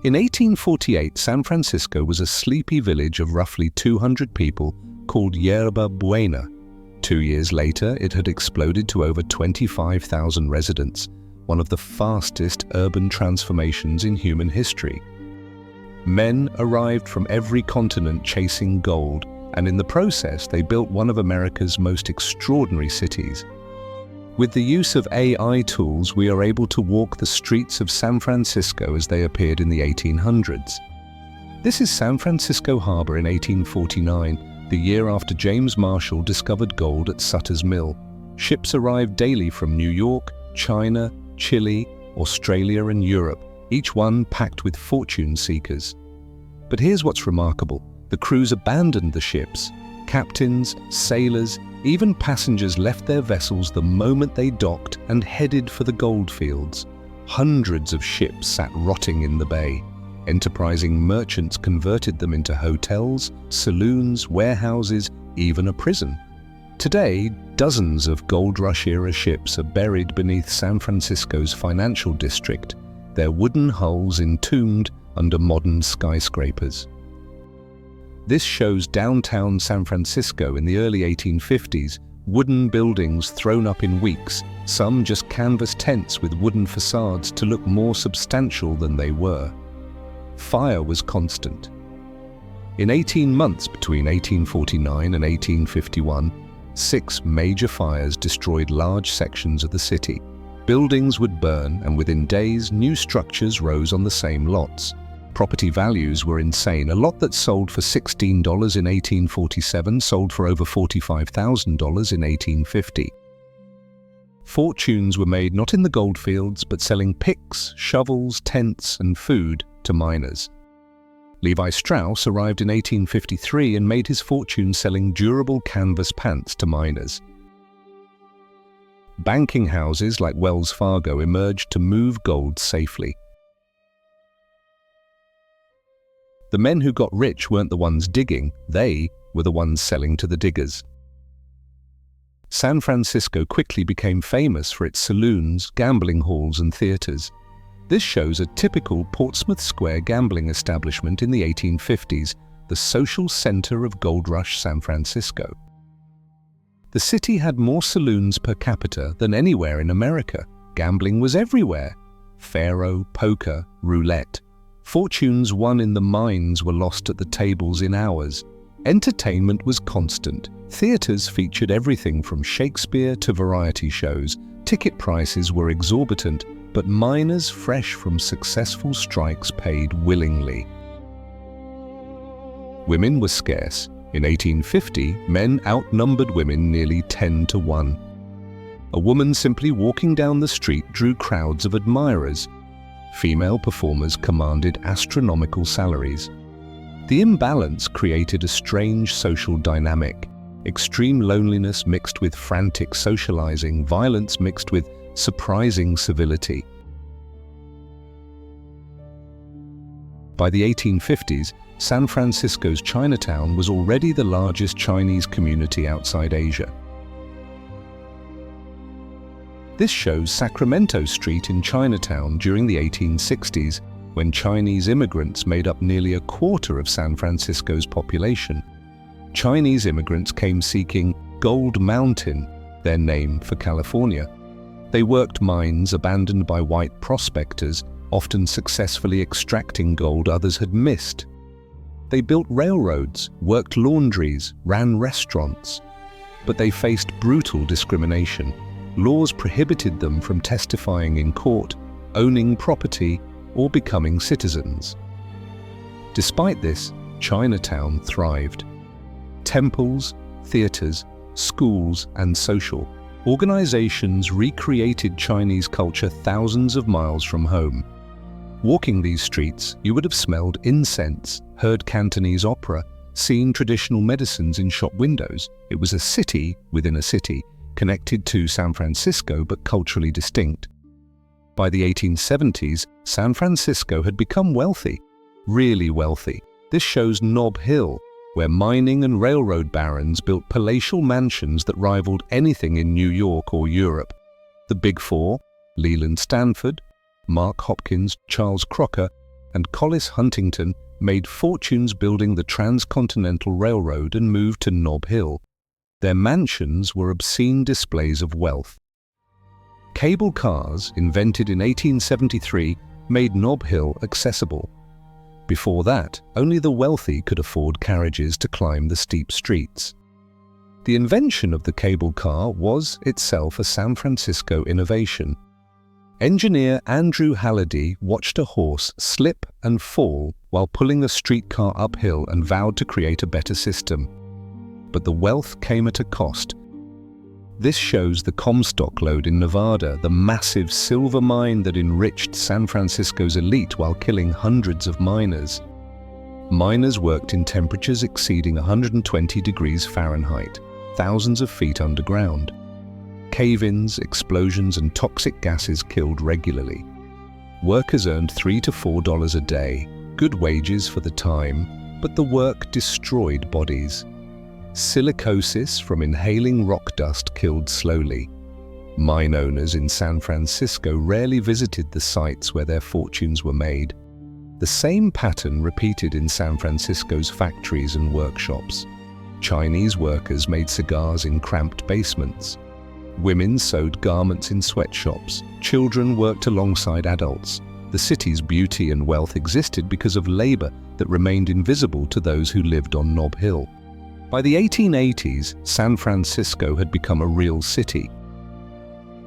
In 1848, San Francisco was a sleepy village of roughly 200 people called Yerba Buena. 2 years later, it had exploded to over 25,000 residents, one of the fastest urban transformations in human history. Men arrived from every continent chasing gold, and in the process, they built one of America's most extraordinary cities. With the use of AI tools, we are able to walk the streets of San Francisco as they appeared in the 1800s. This is San Francisco Harbor in 1849, the year after James Marshall discovered gold at Sutter's Mill. Ships arrived daily from New York, China, Chile, Australia, and Europe, each one packed with fortune seekers. But here's what's remarkable. The crews abandoned the ships. Captains, sailors, even passengers left their vessels the moment they docked and headed for the gold fields. Hundreds of ships sat rotting in the bay. Enterprising merchants converted them into hotels, saloons, warehouses, even a prison. Today, dozens of Gold Rush-era ships are buried beneath San Francisco's financial district, their wooden hulls entombed under modern skyscrapers. This shows downtown San Francisco in the early 1850s, wooden buildings thrown up in weeks, some just canvas tents with wooden facades to look more substantial than they were. Fire was constant. In 18 months between 1849 and 1851, 6 major fires destroyed large sections of the city. Buildings would burn, and within days, new structures rose on the same lots. Property values were insane. A lot that sold for $16 in 1847 sold for over $45,000 in 1850. Fortunes were made not in the gold fields, but selling picks, shovels, tents, and food to miners. Levi Strauss arrived in 1853 and made his fortune selling durable canvas pants to miners. Banking houses like Wells Fargo emerged to move gold safely. The men who got rich weren't the ones digging, they were the ones selling to the diggers. San Francisco quickly became famous for its saloons, gambling halls, and theaters. This shows a typical Portsmouth Square gambling establishment in the 1850s, the social center of Gold Rush San Francisco. The city had more saloons per capita than anywhere in America. Gambling was everywhere. Faro, poker, roulette. Fortunes won in the mines were lost at the tables in hours. Entertainment was constant. Theaters featured everything from Shakespeare to variety shows. Ticket prices were exorbitant, but miners fresh from successful strikes paid willingly. Women were scarce. In 1850, men outnumbered women nearly 10 to 1. A woman simply walking down the street drew crowds of admirers. Female performers commanded astronomical salaries. The imbalance created a strange social dynamic. Extreme loneliness mixed with frantic socializing, violence mixed with surprising civility. By the 1850s, San Francisco's Chinatown was already the largest Chinese community outside Asia. This shows Sacramento Street in Chinatown during the 1860s, when Chinese immigrants made up nearly a quarter of San Francisco's population. Chinese immigrants came seeking Gold Mountain, their name for California. They worked mines abandoned by white prospectors, often successfully extracting gold others had missed. They built railroads, worked laundries, ran restaurants. But they faced brutal discrimination. Laws prohibited them from testifying in court, owning property, or becoming citizens. Despite this, Chinatown thrived. Temples, theaters, schools, and social organizations recreated Chinese culture thousands of miles from home. Walking these streets, you would have smelled incense, heard Cantonese opera, seen traditional medicines in shop windows. It was a city within a city, connected to San Francisco but culturally distinct. By the 1870s, San Francisco had become wealthy, really wealthy. This shows Nob Hill, where mining and railroad barons built palatial mansions that rivaled anything in New York or Europe. The Big Four, Leland Stanford, Mark Hopkins, Charles Crocker, and Collis Huntington made fortunes building the Transcontinental Railroad and moved to Nob Hill. Their mansions were obscene displays of wealth. Cable cars, invented in 1873, made Nob Hill accessible. Before that, only the wealthy could afford carriages to climb the steep streets. The invention of the cable car was itself a San Francisco innovation. Engineer Andrew Halliday watched a horse slip and fall while pulling a streetcar uphill and vowed to create a better system. But the wealth came at a cost. This shows the Comstock lode in Nevada, the massive silver mine that enriched San Francisco's elite while killing hundreds of miners. Miners worked in temperatures exceeding 120 degrees Fahrenheit, thousands of feet underground. Cave-ins, explosions, and toxic gases killed regularly. Workers earned $3 to $4 a day, good wages for the time, but the work destroyed bodies. Silicosis from inhaling rock dust killed slowly. Mine owners in San Francisco rarely visited the sites where their fortunes were made. The same pattern repeated in San Francisco's factories and workshops. Chinese workers made cigars in cramped basements. Women sewed garments in sweatshops. Children worked alongside adults. The city's beauty and wealth existed because of labor that remained invisible to those who lived on Nob Hill. By the 1880s, San Francisco had become a real city.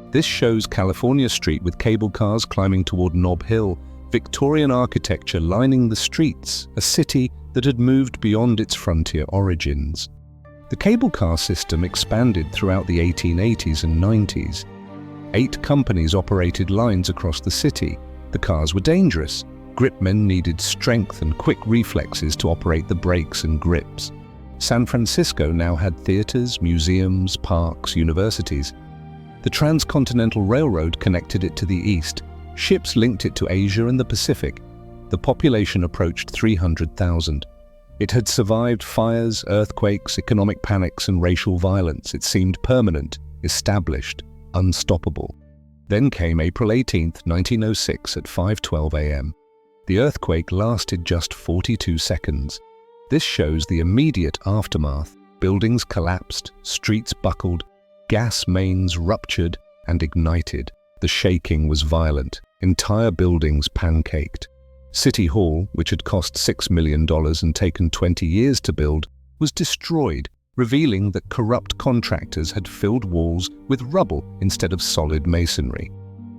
This shows California Street with cable cars climbing toward Nob Hill, Victorian architecture lining the streets, a city that had moved beyond its frontier origins. The cable car system expanded throughout the 1880s and 90s. 8 companies operated lines across the city. The cars were dangerous. Gripmen needed strength and quick reflexes to operate the brakes and grips. San Francisco now had theaters, museums, parks, universities. The Transcontinental Railroad connected it to the east. Ships linked it to Asia and the Pacific. The population approached 300,000. It had survived fires, earthquakes, economic panics, and racial violence. It seemed permanent, established, unstoppable. Then came April 18, 1906 at 5:12 a.m. The earthquake lasted just 42 seconds. This shows the immediate aftermath. Buildings collapsed, streets buckled, gas mains ruptured and ignited. The shaking was violent. Entire buildings pancaked. City Hall, which had cost $6 million and taken 20 years to build, was destroyed, revealing that corrupt contractors had filled walls with rubble instead of solid masonry.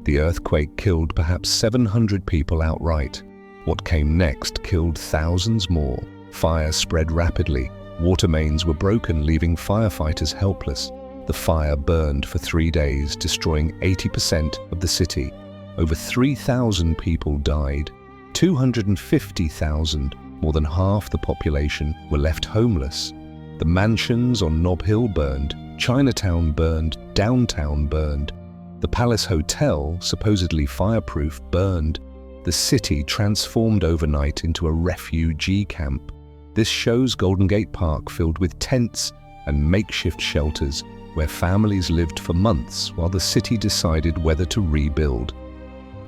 The earthquake killed perhaps 700 people outright. What came next killed thousands more. Fire spread rapidly. Water mains were broken, leaving firefighters helpless. The fire burned for 3 days, destroying 80% of the city. Over 3,000 people died. 250,000, more than half the population, were left homeless. The mansions on Nob Hill burned, Chinatown burned, downtown burned. The Palace Hotel, supposedly fireproof, burned. The city transformed overnight into a refugee camp. This shows Golden Gate Park filled with tents and makeshift shelters where families lived for months while the city decided whether to rebuild.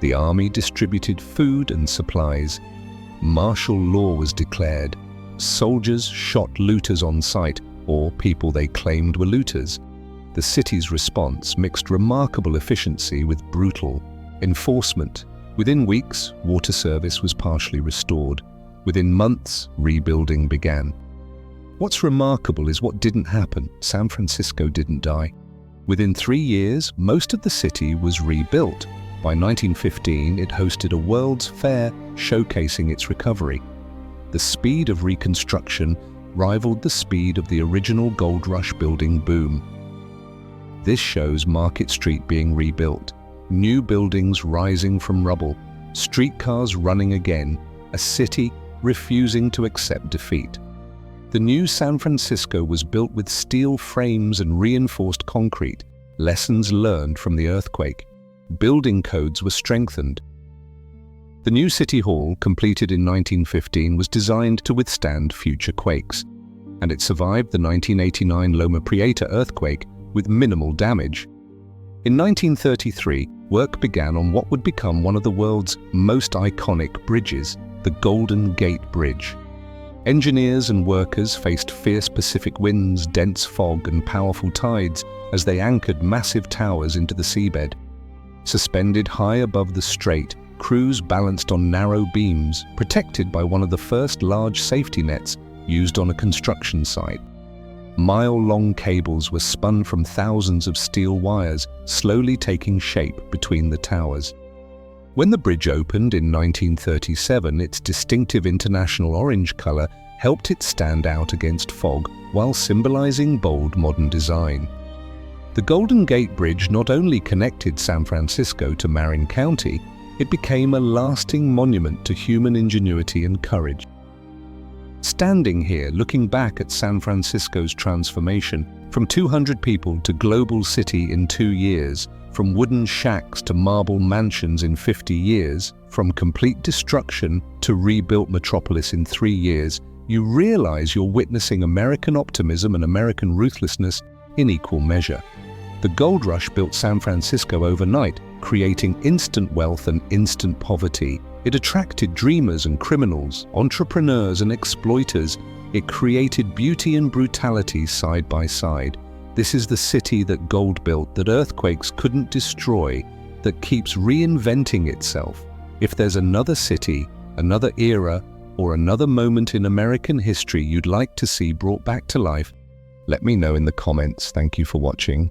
The army distributed food and supplies. Martial law was declared. Soldiers shot looters on sight, or people they claimed were looters. The city's response mixed remarkable efficiency with brutal enforcement. Within weeks, water service was partially restored. Within months, rebuilding began. What's remarkable is what didn't happen. San Francisco didn't die. Within 3 years, most of the city was rebuilt. By 1915, it hosted a World's Fair showcasing its recovery. The speed of Reconstruction rivaled the speed of the original Gold Rush building boom. This shows Market Street being rebuilt, new buildings rising from rubble, streetcars running again, a city refusing to accept defeat. The new San Francisco was built with steel frames and reinforced concrete, lessons learned from the earthquake. Building codes were strengthened. The new City Hall, completed in 1915, was designed to withstand future quakes, and it survived the 1989 Loma Prieta earthquake with minimal damage. In 1933, work began on what would become one of the world's most iconic bridges, the Golden Gate Bridge. Engineers and workers faced fierce Pacific winds, dense fog, and powerful tides as they anchored massive towers into the seabed. Suspended high above the strait, crews balanced on narrow beams, protected by one of the first large safety nets used on a construction site. Mile-long cables were spun from thousands of steel wires, slowly taking shape between the towers. When the bridge opened in 1937, its distinctive international orange color helped it stand out against fog while symbolizing bold modern design. The Golden Gate Bridge not only connected San Francisco to Marin County, it became a lasting monument to human ingenuity and courage. Standing here, looking back at San Francisco's transformation from 200 people to global city in 2 years, from wooden shacks to marble mansions in 50 years, from complete destruction to rebuilt metropolis in 3 years, you realize you're witnessing American optimism and American ruthlessness in equal measure. The gold rush built San Francisco overnight, creating instant wealth and instant poverty. It attracted dreamers and criminals, entrepreneurs and exploiters. It created beauty and brutality side by side. This is the city that gold built, that earthquakes couldn't destroy, that keeps reinventing itself. If there's another city, another era, or another moment in American history you'd like to see brought back to life, let me know in the comments. Thank you for watching.